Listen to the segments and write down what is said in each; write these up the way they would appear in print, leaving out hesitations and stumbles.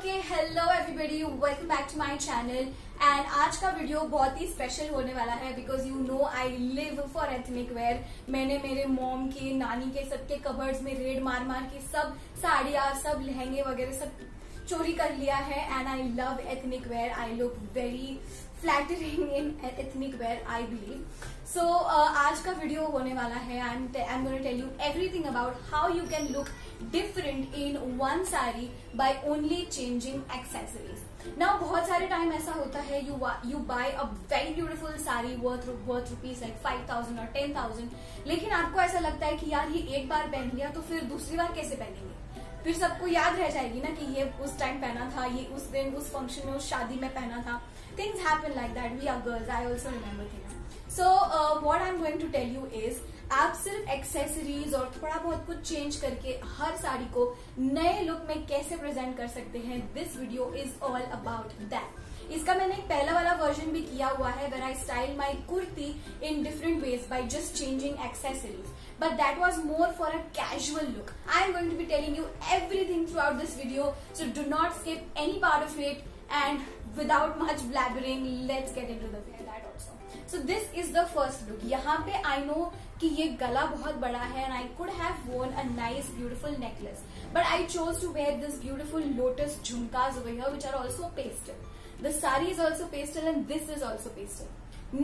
Okay hello everybody, welcome back to my channel. And आज का video बहुत ही स्पेशल होने वाला है because you know I live for ethnic wear. मैंने मेरे मॉम के, नानी के, सबके कबर्ड्स में रेड मार मार के सब साड़ियाँ, सब लहंगे वगैरह सब चोरी कर लिया है। And I love ethnic wear, I look very flattering in ethnic wear I believe. So आज का वीडियो होने वाला है। I am gonna tell you everything about how you can look different in one sari by only changing accessories. Now बहुत सारे time ऐसा होता है you buy a very beautiful sari worth rupees like 5,000 और 10,000, लेकिन आपको ऐसा लगता है कि यार ये एक बार पहन लिया तो फिर दूसरी बार कैसे पहनेंगे, फिर सबको याद रह जाएगी ना कि ये उस टाइम पहना था, ये उस दिन उस फंक्शन में उस शादी में पहना था। Things happen like that. We are girls. I also remember things. So what I'm going to tell you is आप सिर्फ एक्सेसरीज और थोड़ा बहुत कुछ चेंज करके हर साड़ी को नए लुक में कैसे प्रेजेंट कर सकते हैं। This video is all about that. इसका मैंने एक पहला वाला वर्जन भी किया हुआ है where I style my kurti in different ways by just changing accessories, but that was more for a casual look. I am going to be telling you everything throughout this video, so do not skip any part of it. And without much blabbering, let's get into the video that also. So this is the first look. यहाँ पे I know कि ये गला बहुत बड़ा है and I could have worn a nice beautiful necklace, but I chose to wear this beautiful lotus jhumkas over here which are also pastel. The sari is also pastel and this is also pastel.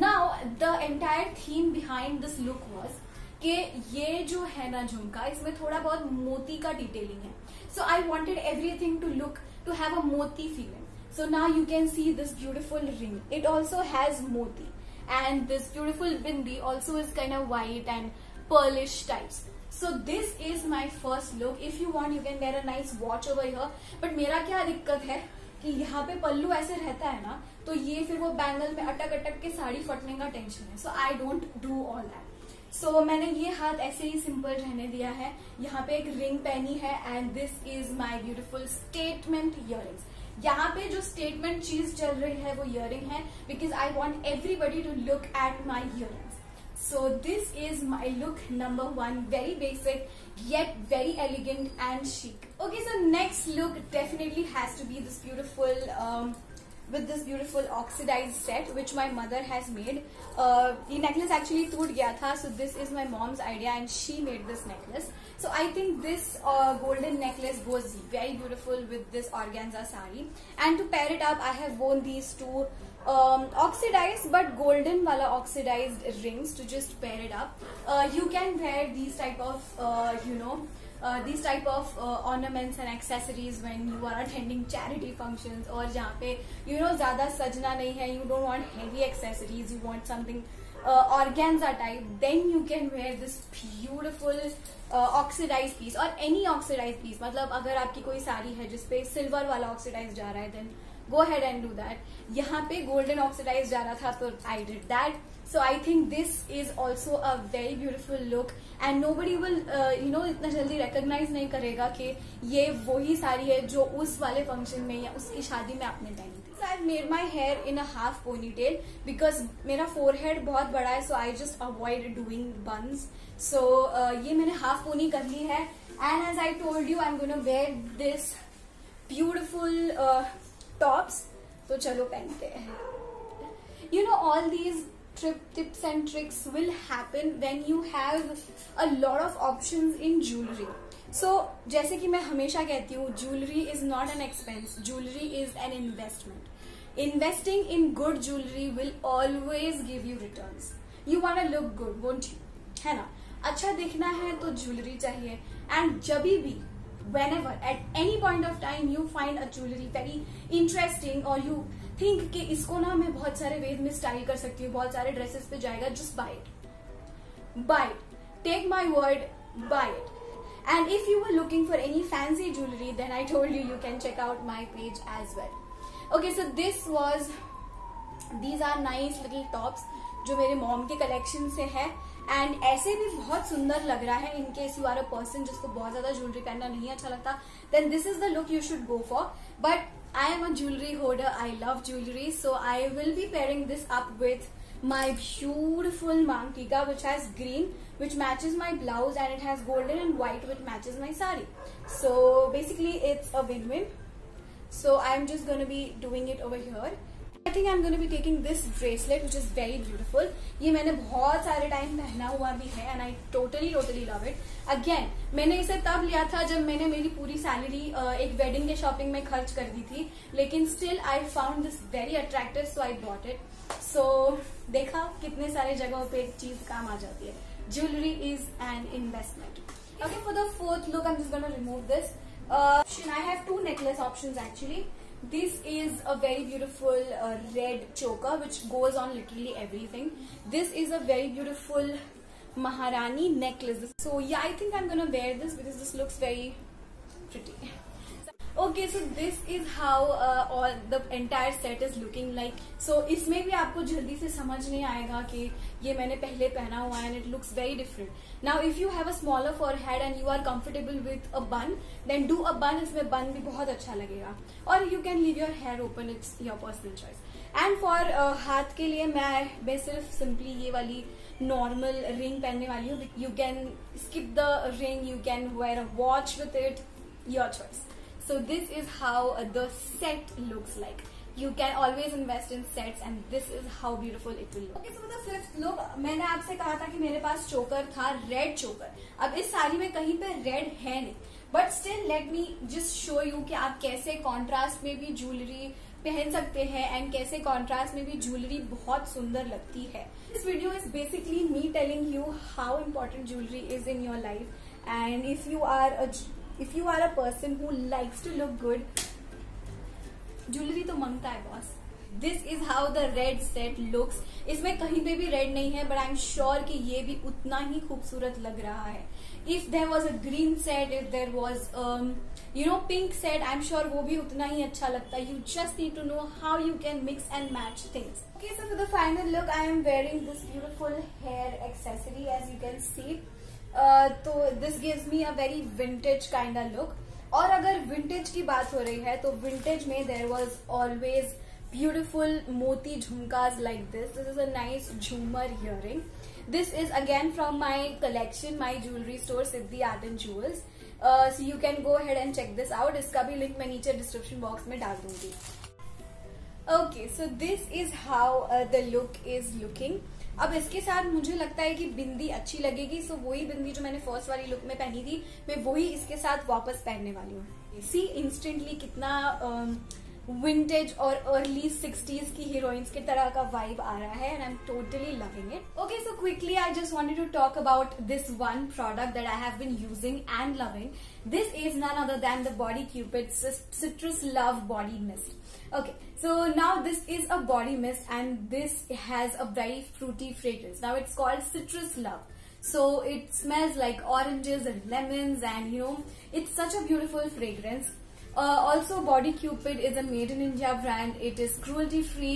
Now the entire theme behind this look was कि ये जो है ना झुमका, इसमें थोड़ा बहुत मोती का डिटेलिंग है. So I wanted everything to look to have a moti feeling. So now you can see this beautiful ring. It also has moti, and this beautiful bindi also is kind of white and pearlish types. So this is my first look. If you want, you can wear a nice watch over here. But मेरा क्या दिक्कत है कि यहाँ पे पल्लू ऐसे रहता है ना, तो ये फिर वो बैंगल में अटक अटक के साड़ी फटने का टेंशन है. So I don't do all that. So मैंने ये हाथ ऐसे ही सिंपल रहने दिया है. यहाँ पे एक रिंग पहनी है and this is my beautiful statement earrings. यहाँ पे जो स्टेटमेंट चीज चल रही है वो इयरिंग है because I want everybody to look at my earrings. So this is my look number 1, very basic yet very elegant and chic. Okay, so next look definitely has to be this beautiful with this beautiful oxidized set which my mother has made. The necklace actually टूट गया था, so this is my mom's idea and she made this necklace. So I think this golden necklace goes very beautiful with this organza sari. And to pair it up, I have worn these two oxidized but golden wala oxidized rings to just pair it up. You can wear these type of these type of ornaments and accessories when you are attending charity functions और जहाँ पे ज़्यादा सजना नहीं है, you don't want heavy accessories, you want something organza type, then you can wear this beautiful oxidized piece or any oxidized piece. मतलब अगर आपकी कोई साड़ी है जिसपे सिल्वर वाला oxidized जा रहा है then go ahead and do that. यहाँ पे golden oxidized जा रहा था तो I did that. So I think this is also a very beautiful look and nobody will इतना जल्दी recognize नहीं करेगा कि ये वही साड़ी है जो उस वाले फंक्शन में या उसकी शादी में आपने पहनी थी. So I've made my hair in a half ponytail because मेरा forehead बहुत बड़ा है, so I just avoid doing buns. So ये मैंने half pony कर ली है and as I told you I'm gonna wear this beautiful tops. तो चलो पहनते हैं. All these tips and tricks will happen when you have a lot of options in jewelry. So जैसे कि मैं हमेशा कहती हूँ, jewelry is not an expense, jewelry is an investment. Investing in good jewelry will always give you returns. You wanna look good, won't you? है ना? अच्छा दिखना है तो jewelry चाहिए. And जभी भी whenever at any point of time you find a jewelry very interesting or you think कि इसको ना मैं बहुत सारे वेज में स्टाइल कर सकती हूँ, बहुत सारे ड्रेसेस पे जाएगा, just buy it, take my word, buy it. And if you were looking for any fancy jewelry then I told you can check out my page as well. Okay, so these are nice little tops जो मेरे mom के collection से है and ऐसे भी बहुत सुंदर लग रहा है. In case you are a person जिसको बहुत ज्यादा ज्वेलरी पहनना नहीं अच्छा लगता then this is the look you should go for. But I am a jewelry hoarder, I love jewelry, so I will be pairing this up with my beautiful Mangtika which has green which matches my blouse and it has golden and white which matches my sari. So basically it's a win-win. So I'm just gonna be doing it over here. I think I'm gonna be taking this bracelet which is very beautiful. ये मैंने बहुत सारे time पहना हुआ भी है and I totally love it. Again, मैंने इसे तब लिया था जब मैंने मेरी पूरी सैलरी एक वेडिंग के शॉपिंग में खर्च कर दी थी, लेकिन still I found this very attractive, so I bought it. So देखा कितने सारे जगहों पे एक चीज काम आ जाती है. Jewelry is an investment. Okay, for the fourth look, I'm just gonna remove this. I have two necklace options actually. This is a very beautiful red choker which goes on literally everything. This is a very beautiful Maharani necklace. So yeah, I think I'm gonna wear this because this looks very pretty. Okay, so this is how all the entire set is looking like. So इसमें भी आपको जल्दी से समझ नहीं आएगा कि ये मैंने पहले पहना हुआ है and it looks very different. Now if you have a smaller forehead and you are comfortable with a bun, then do a bun. इसमें bun भी बहुत अच्छा लगेगा. Or you can leave your hair open. It's your personal choice. And for हाथ के लिए मैं सिर्फ simply ये वाली normal ring पहनने वाली हूँ. You can skip the ring. You can wear a watch with it. Your choice. So this is how the set looks like. You can always invest in sets and this is how beautiful it will look. Okay, so for the fifth look, मैंने आपसे कहा था कि मेरे पास चोकर था, red चोकर. अब इस साड़ी में कहीं पे रेड है नहीं, but still let me just show you कि आप कैसे कॉन्ट्रास्ट में भी ज्वेलरी पहन सकते हैं एंड कैसे कॉन्ट्रास्ट में भी ज्वेलरी बहुत सुंदर लगती है. This video is basically me telling you how important jewelry is in your life, and if you are a person who likes to look good, jewelry तो मांगता है boss. This is how the red set looks. इसमें कहीं पे भी red नहीं है, but I'm sure कि ये भी उतना ही खूबसूरत लग रहा है. If there was a green set, if there was pink set, I'm sure वो भी उतना ही अच्छा लगता है. You just need to know how you can mix and match things. Okay, so for the final look, I am wearing this beautiful hair accessory as you can see. तो this gives me a very vintage kind of look. और अगर vintage की बात हो रही है तो vintage में there was always beautiful moti झुमकाज like this. This is a nice jhoomar earring. This is again from my collection, my jewellery store Siddhi art and jewels. So you can go ahead and check this out. इसका भी link मैं नीचे description box में डाल दूंगी. Okay, so this is how the look is looking. अब इसके साथ मुझे लगता है कि बिंदी अच्छी लगेगी, सो वही बिंदी जो मैंने फर्स्ट वाली लुक में पहनी थी मैं वही इसके साथ वापस पहनने वाली हूँ. सी इंस्टेंटली कितना विंटेज और अर्ली 60s की हीरोइंस की तरह का वाइब आ रहा है and I am totally loving it. Okay, so quickly I just wanted to talk about this one product that I have been using and loving. This is none other than the Body Cupid Citrus Love Body Mist. Okay, so now this is a body mist and this has a very fruity fragrance. Now it's called Citrus Love. So it smells like oranges and lemons and it's such a beautiful fragrance. Also Body Cupid is a made in India brand. It is cruelty free.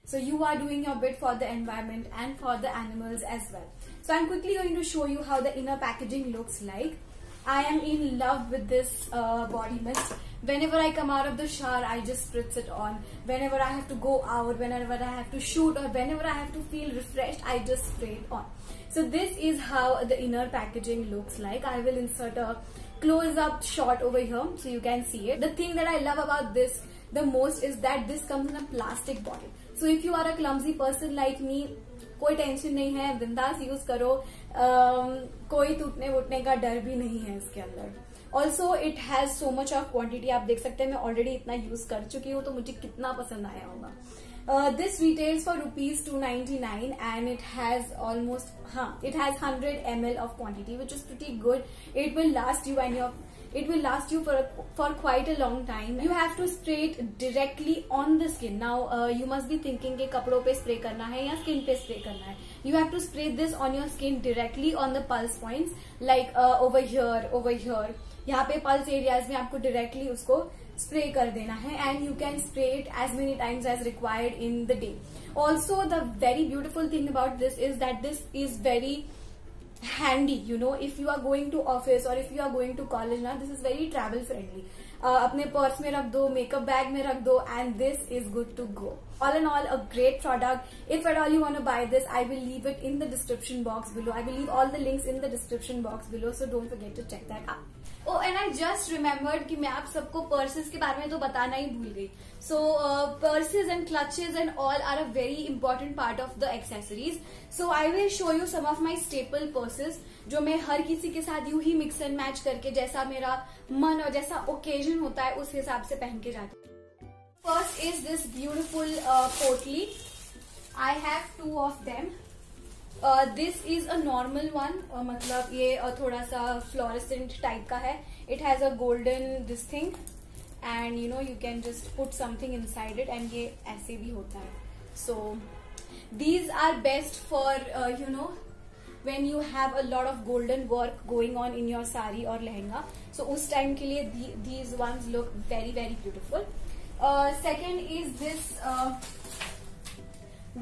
So you are doing your bit for the environment and for the animals as well. So I'm quickly going to show you how the inner packaging looks like. I am in love with this body mist. Whenever I come out of the shower, I just spritz it on. Whenever I have to go out, whenever I have to shoot, or whenever I have to feel refreshed, I just spray it on. So this is how the inner packaging looks like. I will insert a close-up shot over here so you can see it. The thing that I love about this the most is that this comes in a plastic bottle. So if you are a clumsy person like me, कोई tension नहीं है, बिंदास use करो. कोई टूटने वूटने का डर भी नहीं है इसके अंदर. Also it has so much of quantity. आप देख सकते हैं मैं ऑलरेडी इतना यूज कर चुकी हूँ तो मुझे कितना पसंद आया होगा. This retails for ₹299 and it has it has 100 ml of quantity, which is pretty good. It will last you for quite a long time. You have to spray it directly on the skin. Now you must be thinking कि कपड़ों पे spray करना है या skin पे spray करना है. You have to spray this on your skin directly on the pulse points, like over here. यहाँ पे pulse areas में आपको directly उसको स्प्रे कर देना है and you can spray it as many times as required in the day. Also, the very beautiful thing about this is that this is very handy, if you are going to office or if you are going to college now, this is very travel friendly. अपने purse में रख दो, makeup bag में रख दो, and this is good to go. All in all, a great product. If at all you want to buy this, I will leave it in the description box below. I will leave all the links in the description box below, so don't forget to check that out. Oh and I just remembered कि मैं आप सबको purses के बारे में तो बताना ही भूल गई. So purses and clutches and all are a very important part of the accessories. So I will show you some of my staple purses जो मैं हर किसी के साथ यूं ही मिक्स एंड मैच करके जैसा मेरा मन और जैसा ओकेजन होता है उस हिसाब से पहन के जाती हूँ. First is this beautiful potli. I have 2 of them. This is a normal one, मतलब ये थोड़ा सा फ्लोरेसेंट टाइप का है. It has a golden this thing and you know you can just put something inside it and ये ऐसे भी होता है. So these are best for you know when you have a lot of golden work going on in your sari or lehenga. So उस time के लिए these ones look very very beautiful. Second is this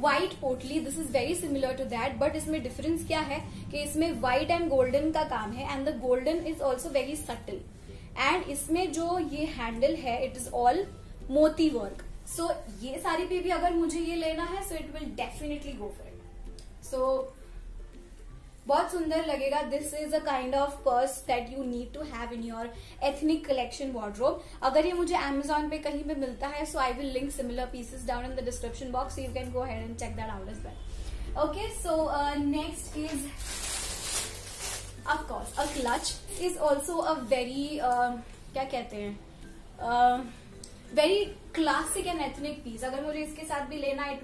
white potli. This is very similar to that but इसमें difference क्या है कि इसमें white and golden का काम है and the golden is also very subtle and इसमें जो ये हैंडल है it is all moti work. So ये सारी पे भी अगर मुझे ये लेना है so it will definitely go for it. So बहुत सुंदर लगेगा. This is a kind of purse that you need to have in your ethnic collection wardrobe. अगर ये मुझे Amazon पे कहीं पे मिलता है so I will link similar pieces down in the description box. You can go ahead and check that out as well. Okay, so next is of course a clutch. Is also a very क्या कहते हैं very classic and ethnic piece. अगर मुझे इसके साथ भी लेना it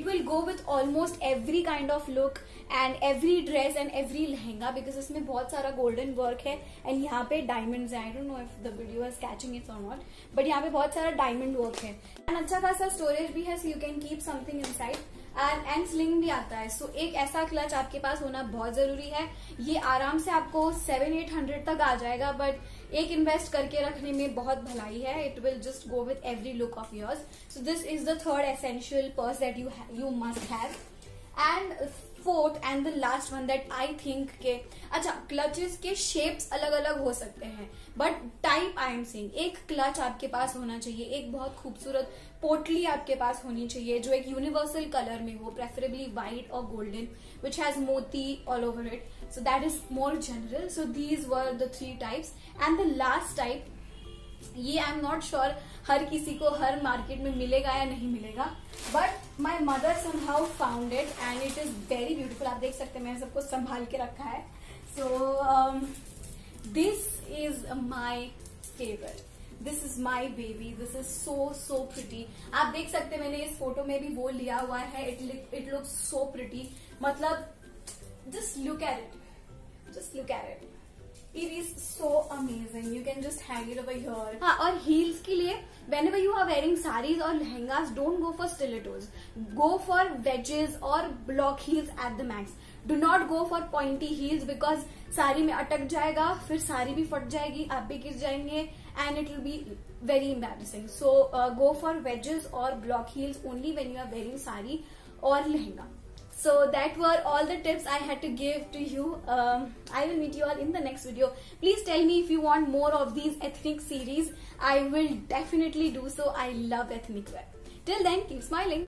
will go with almost every kind of look and every dress and every lehenga because इसमें बहुत सारा गोल्डन वर्क है एंड यहाँ पे डायमंड्स हैं. I don't know if the video is catching it और नॉट बट यहाँ पे बहुत सारा डायमंड वर्क है एंड अच्छा खासा स्टोरेज भी है. सो you can keep something inside and sling भी आता है. सो एक ऐसा क्लच आपके पास होना बहुत जरूरी है. ये आराम से आपको 700-800 तक आ जाएगा बट एक इन्वेस्ट करके रखने में बहुत भलाई है. It will just go with every look of yours. So this is the third essential purse that you must have. And fourth and the last one that I think के अच्छा clutches के shapes अलग अलग हो सकते हैं but type I am saying एक clutch आपके पास होना चाहिए. एक बहुत खूबसूरत पोटली आपके पास होनी चाहिए जो एक यूनिवर्सल कलर में हो, प्रेफरेबली व्हाइट और गोल्डन विच हैज मोती all over it. So that is more general. So these were the 3 types and the last type ये आई एम नॉट श्योर हर किसी को हर मार्केट में मिलेगा या नहीं मिलेगा but my mother somehow found it and it is very beautiful. आप देख सकते हैं मैंने सबको संभाल के रखा है. सो this is my favourite. This is my baby. This is so pretty. आप देख सकते हैं मैंने इस फोटो में भी वो लिया हुआ है. It looks so pretty. मतलब just look at it. Just look at it. It is so amazing. You can just hang it over here. हाँ, और heels के लिए whenever you are wearing sarees or lehengas, don't go for stilettos. Go for wedges or block heels at the max. Do not go for pointy heels because sari में अटक जाएगा, फिर साड़ी भी फट जाएगी, आप भी गिर जाएंगे and it will be very embarrassing. So go for wedges or block heels only when you are wearing saree or lehenga. So that were all the tips I had to give to you. I will meet you all in the next video. Please tell me if you want more of these ethnic series. I will definitely do so. I love ethnic wear. Till then, keep smiling.